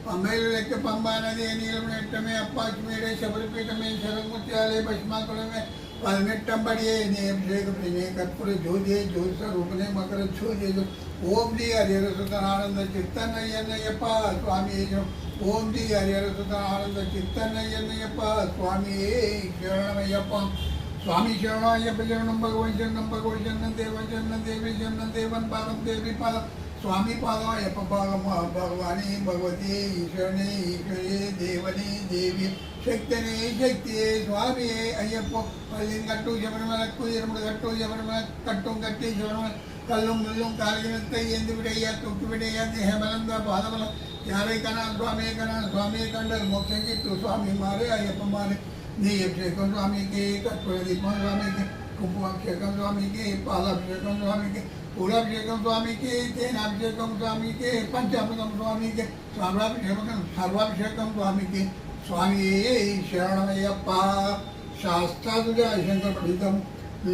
पम्बैलुलेक्के पंबा नदी नीलमनेट्टमे अप्पाच्मेडे शबरिपीठमे शरमुत्यालय भस्माकुलमे पलमेट्टंबडिये नेभिषेक प्रेमे कर्पूर ज्योतिये ज्योतिस्वरूपने मकर ज्योतिये ओम दी हरिहर सुतनानंद चित्तनय्यनय्यप्प स्वामी ओम दी हरिहर सुतनानंद चित्तनय्यनय्यप्प स्वामी शरणमय्यप्प स्वामी शरणाय्यप्प शरणं भगवन् शरणं देवी शरणं पादं देवी पादं स्वामी पादमय्यप्प पादं भगवानी भगवती ईश्वरने ईश्वरे देवने देवी शक्तने शक्तिये स्वामी अय्यप्प पल्लिंगट्टु शबरिमलक्कु इरुमुडगट्टु शबरिमल कट्टुं कट्टि शबरिमल कल्लुं मुल्लुं कालिगिनत्तै एंदु विडय्य तुक्कु विडय्य देहबलंद पादबल यावे कना स्वामी कंडल मोक्षं किट्टु स्वामी मारे अय्यप्प मारे नेयभिषेकं स्वामी के कर्पूरदीपं स्वामी के कुंकुमाभिषेकं स्वामी के पालाभिषेकं स्वामी के फूलाभिषेकं स्वामी के तेनाभिषेकं स्वामी के पंचामृतं स्वामी के सर्वाभिषेकं स्वामी के स्वामी शरणमय्यप्प शास्त्रादुजा शंकर पठितं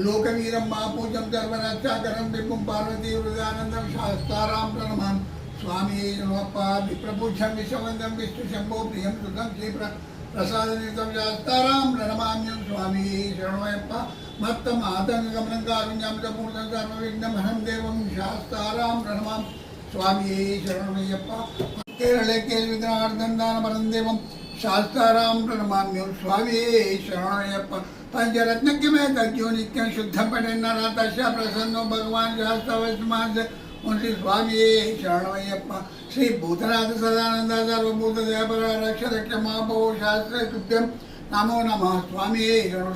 लोकवीरं महापूजं सर्वरक्षाकरं विपुं पार्वती हृदयानन्दं शास्तारां प्रणमामि स्वामी शरणमय्यप्प विप्रपूज्यं विश्ववन्दं विष्णुशम्भो प्रियं सुतं श्रीप्रसादनितं शास्तारां प्रणमाम्यं स्वामी शरणमय्यप्प मत्तमातङ्गमनं कारुण्यं च पूर्णं सर्वविघ्नहरं देवं शास्तारां प्रणमामि स्वामी शरणमय्यप्प केरले केल्विघ्नार्दन्दानपरं देवं शास्तारां प्रणमाम्यं स्वामी शरणमय्यप्प पंचरत्नज्ञ में तज्जो नित्यं शुद्धं पठन् नरतस्य प्रसन्नो भगवान् शास्त्रवस्मान् श्री स्वामी शरणमय्यप्प श्री भूतनाथ सदानंद सर्वभूत दयापर रक्ष रक्ष महाभो शास्त्र तुभ्यं नमो नमः स्वामी शरण